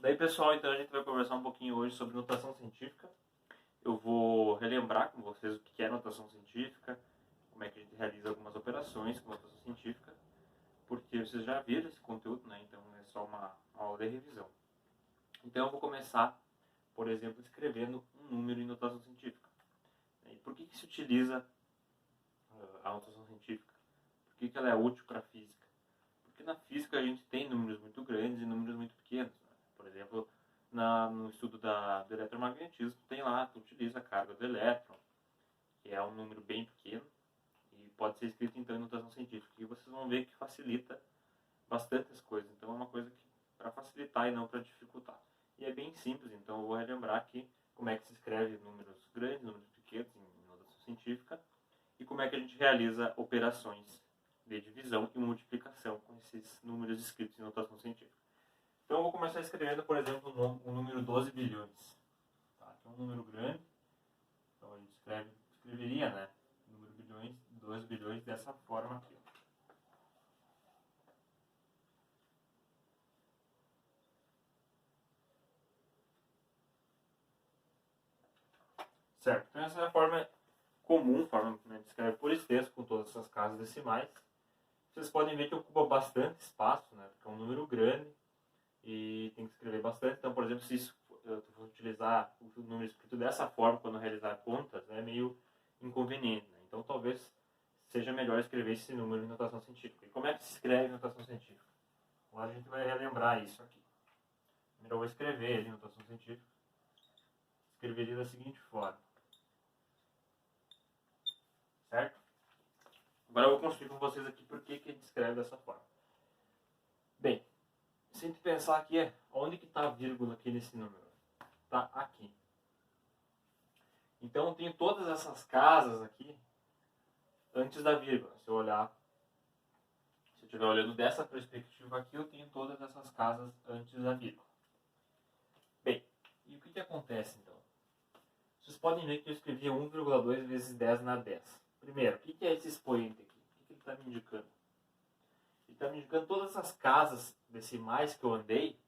Daí, pessoal, então a gente vai conversar um pouquinho hoje sobre notação científica. Eu vou relembrar com vocês o que é notação científica, como é que a gente realiza algumas operações com notação científica, porque vocês já viram esse conteúdo, né? Então é só uma aula de revisão. Então eu vou começar, por exemplo, escrevendo um número em notação científica. E por que se utiliza a notação científica? Por que ela é útil para a física? Porque na física a gente tem números muito grandes e números muito pequenos, né? Por exemplo, no estudo do eletromagnetismo, tem lá, tu utiliza a carga do elétron, que é um número bem pequeno, e pode ser escrito então em notação científica. E vocês vão ver que facilita bastante as coisas. Então é uma coisa que para facilitar e não para dificultar. E é bem simples, então eu vou relembrar aqui como é que se escreve números grandes, números pequenos em notação científica, e como é que a gente realiza operações de divisão e multiplicação com esses números escritos em notação científica. Então eu vou começar escrevendo, por exemplo, o número 12 bilhões. Tá? Que é um número grande. Então a gente escreveria, né? Número bilhões, 12 bilhões dessa forma aqui. Certo? Então essa é a forma comum, forma que a gente escreve por extenso, com todas essas casas decimais. Vocês podem ver que ocupa bastante espaço, né? Porque é um número grande e tem que escrever bastante. Então, por exemplo, se eu for utilizar o número escrito dessa forma quando realizar contas, é meio inconveniente, né? Então, talvez seja melhor escrever esse número em notação científica. E como é que se escreve em notação científica? Agora a gente vai relembrar isso aqui. Primeiro eu vou escrever ele em notação científica. Escreveria da seguinte forma. Certo? Agora eu vou construir com vocês aqui por que a gente escreve dessa forma. Bem, se a gente pensar aqui, onde que está a vírgula aqui nesse número? Está aqui. Então eu tenho todas essas casas aqui antes da vírgula. Se eu estiver olhando dessa perspectiva aqui, eu tenho todas essas casas antes da vírgula. Bem, e o que acontece então? Vocês podem ver que eu escrevi 1,2 vezes 10 na 10. Primeiro, o que é esse expoente aqui? O que ele está me indicando? Ele está me indicando todas as casas decimais que eu andei.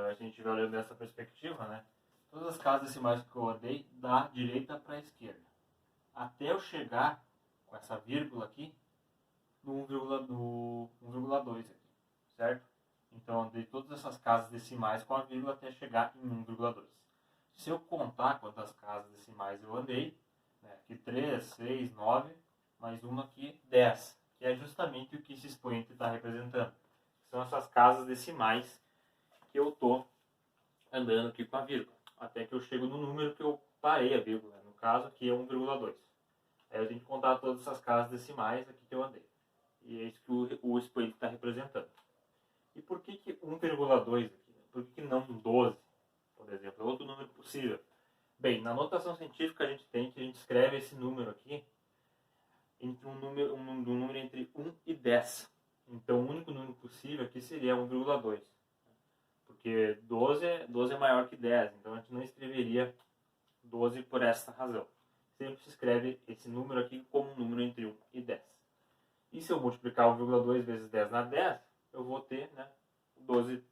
A gente estiver olhando dessa perspectiva, né? Todas as casas decimais que eu andei da direita para a esquerda. Até eu chegar com essa vírgula aqui no 1,2 aqui, certo? Então, andei todas essas casas decimais com a vírgula até chegar em 1,2. Se eu contar quantas casas decimais eu andei, né, aqui 3, 6, 9, mais uma aqui, 10, que é justamente o que esse expoente está representando. São essas casas decimais que eu estou andando aqui com a vírgula, até que eu chego no número que eu parei a vírgula, no caso aqui é 1,2. Aí eu tenho que contar todas essas casas decimais aqui que eu andei. E é isso que o expoente está representando. E por que 1,2 aqui? Por que não 12, por exemplo? É outro número possível. Bem, na notação científica a gente escreve esse número aqui entre um número entre 1 e 10. Então o único número possível aqui seria 1,2. Porque 12 é maior que 10, então a gente não escreveria 12 por essa razão. Sempre se escreve esse número aqui como um número entre 1 e 10. E se eu multiplicar 1,2 vezes 10 na 10, eu vou ter, né, 12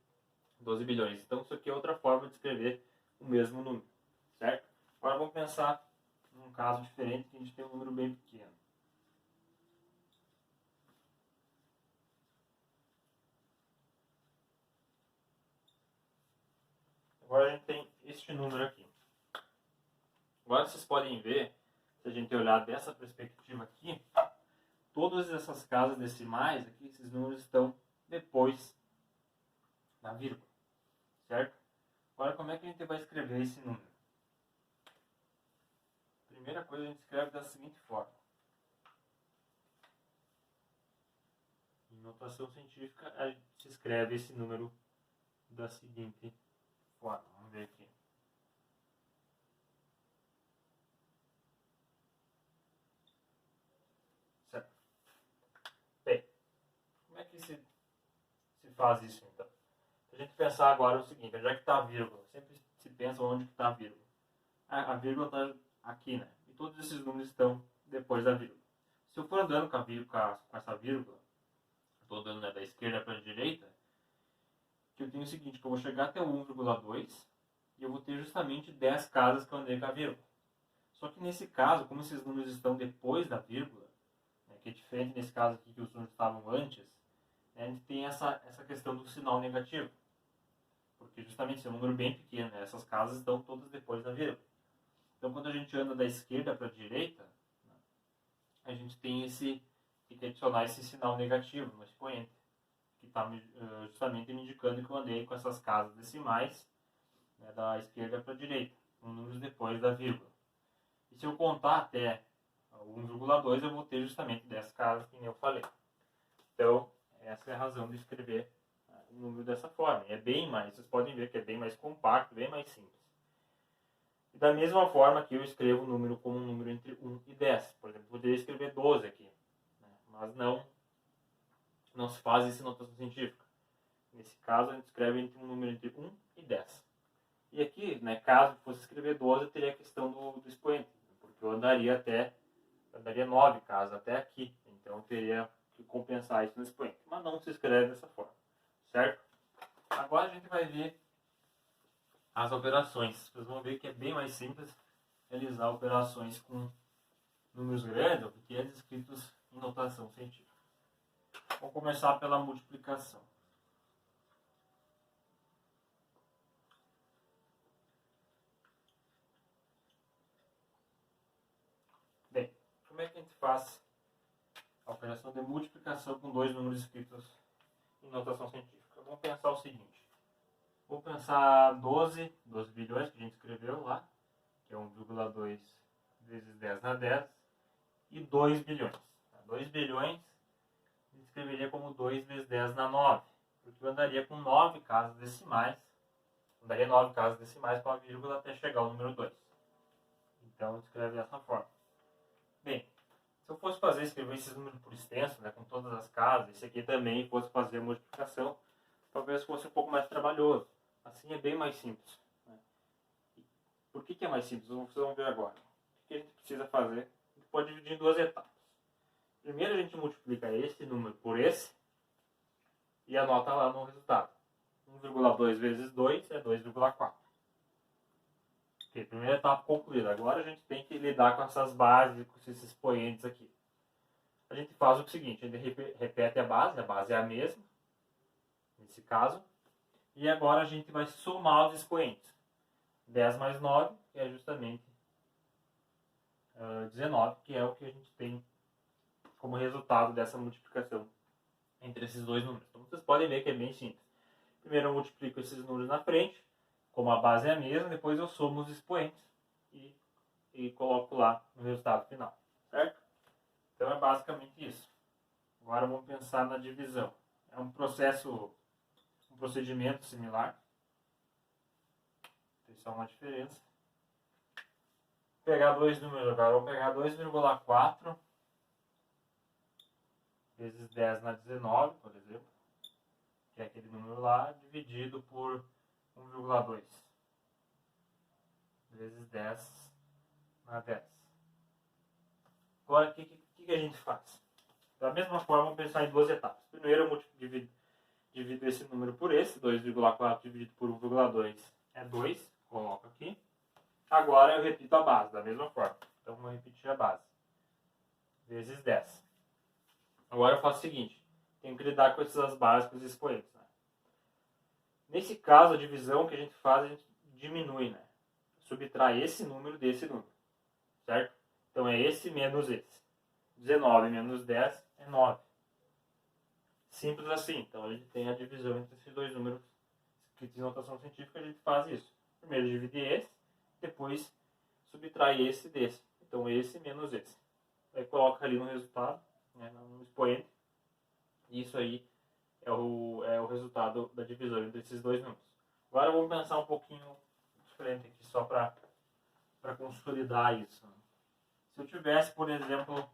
bilhões. Então isso aqui é outra forma de escrever o mesmo número, certo? Agora vamos pensar num caso diferente que a gente tem um número bem pequeno. Agora a gente tem este número aqui. Agora vocês podem ver, se a gente olhar dessa perspectiva aqui, todas essas casas decimais aqui, esses números estão depois da vírgula, certo? Agora como é que a gente vai escrever esse número? Primeira coisa a gente escreve da seguinte forma. Em notação científica a gente escreve esse número da seguinte forma. Vamos ver aqui. Certo. Bem, como é que se faz isso então? Se a gente pensar agora o seguinte, já que está a vírgula, sempre se pensa onde está a vírgula. A vírgula está aqui, né? E todos esses números estão depois da vírgula. Se eu for andando com essa vírgula, estou andando, né, da esquerda para a direita, que eu tenho o seguinte, que eu vou chegar até o 1,2 e eu vou ter justamente 10 casas que eu andei com a vírgula. Só que nesse caso, como esses números estão depois da vírgula, né, que é diferente nesse caso aqui que os números estavam antes, né, a gente tem essa questão do sinal negativo. Porque justamente se é um número bem pequeno, né, essas casas estão todas depois da vírgula. Então quando a gente anda da esquerda para a direita, né, a gente tem que adicionar esse sinal negativo no expoente, que está justamente me indicando que eu andei com essas casas decimais, né, da esquerda para a direita, com números depois da vírgula. E se eu contar até o 1,2, eu vou ter justamente 10 casas, que nem eu falei. Então, essa é a razão de escrever o número dessa forma. É bem mais, vocês podem ver que é bem mais compacto, bem mais simples. E da mesma forma que eu escrevo o número como um número entre 1 e 10. Por exemplo, eu poderia escrever 12 aqui, né? Mas não se faz isso em notação científica. Nesse caso, a gente escreve um número entre 1 e 10. E aqui, né, caso fosse escrever 12, eu teria a questão do expoente, porque eu andaria 9 casas até aqui. Então eu teria que compensar isso no expoente. Mas não se escreve dessa forma, certo? Agora a gente vai ver as operações. Vocês vão ver que é bem mais simples realizar operações com números grandes ou pequenos escritos em notação científica. Vamos começar pela multiplicação. Bem, como é que a gente faz a operação de multiplicação com dois números escritos em notação científica? Vamos pensar o seguinte. Vou pensar 12 bilhões que a gente escreveu lá, que é 1,2 vezes 10 na 10, e 2 bilhões. 2 bilhões a gente escreveria como 2 vezes 10 na 9, porque eu andaria com 9 casas decimais, andaria 9 casas decimais com a vírgula até chegar ao número 2. Então eu escrevo dessa forma. Bem, se eu fosse escrever esses números por extenso, né, com todas as casas, esse aqui também fosse fazer a multiplicação, talvez fosse um pouco mais trabalhoso. Assim é bem mais simples. Né? Por que é mais simples? Vocês vão ver agora. O que a gente precisa fazer? A gente pode dividir em duas etapas. Primeiro a gente multiplica esse número por esse e anota lá no resultado. 1,2 vezes 2 é 2,4. Ok, primeira etapa concluída. Agora a gente tem que lidar com essas bases, com esses expoentes aqui. A gente faz o seguinte, a gente repete a base é a mesma, nesse caso, e agora a gente vai somar os expoentes. 10 mais 9, que é justamente 19, que é o que a gente tem como resultado dessa multiplicação entre esses dois números. Então vocês podem ver que é bem simples. Primeiro eu multiplico esses números na frente, como a base é a mesma, depois eu somo os expoentes e coloco lá no resultado final, certo? Então é basicamente isso. Agora vamos pensar na divisão. É um procedimento similar. Tem só uma diferença. Vou pegar dois números agora. Vou pegar 2,4 vezes 10 na 19, por exemplo. Que é aquele número lá, dividido por 1,2 vezes 10 na 10. Agora, o que a gente faz? Da mesma forma, vamos pensar em duas etapas. Primeiro, eu divido esse número por esse. 2,4 dividido por 1,2 é 2. Coloco aqui. Agora eu repito a base, da mesma forma. Então, vou repetir a base. Vezes 10. Agora eu faço o seguinte. Tenho que lidar com essas bases, com os expoentes. Né? Nesse caso, a divisão que a gente faz, a gente diminui. Né? Subtrai esse número desse número. Certo? Então, é esse menos esse. 19 menos 10 é 9. Simples assim. Então, a gente tem a divisão entre esses dois números escritos em notação científica. A gente faz isso. Primeiro divide esse, depois subtrai esse desse. Então, esse menos esse. Aí coloca ali no resultado, né, no expoente. E isso aí é o resultado da divisão entre esses dois números. Agora vamos pensar um pouquinho diferente aqui, só para consolidar isso. Se eu tivesse, por exemplo,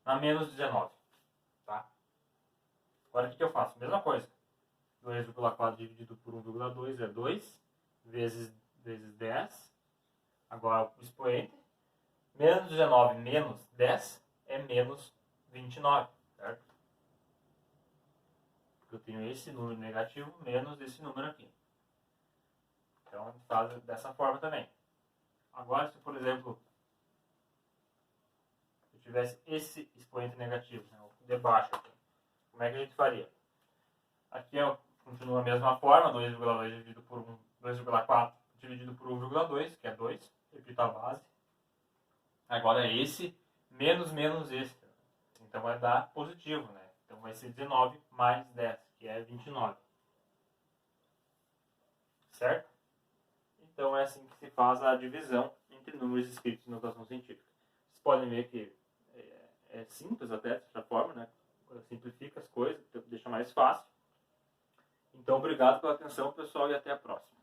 na menos 19, tá? Agora o que eu faço? Mesma coisa. 2,4 dividido por 1,2 é 2 vezes 10. Agora o expoente. Menos 19 menos 10 é menos 29, certo? Porque eu tenho esse número negativo menos esse número aqui. Então, a gente faz dessa forma também. Agora, se por exemplo, eu tivesse esse expoente negativo, né, o de baixo aqui, como é que a gente faria? Aqui continua a mesma forma, 2,2 dividido por 2,4 dividido por 1,2, que é 2, repito a base. Agora é esse menos esse. Então vai dar positivo, né? Então vai ser 19 mais 10, que é 29. Certo? Então é assim que se faz a divisão entre números escritos em notação científica. Vocês podem ver que é simples até dessa forma, né? Simplifica as coisas, deixa mais fácil. Então obrigado pela atenção, pessoal, e até a próxima.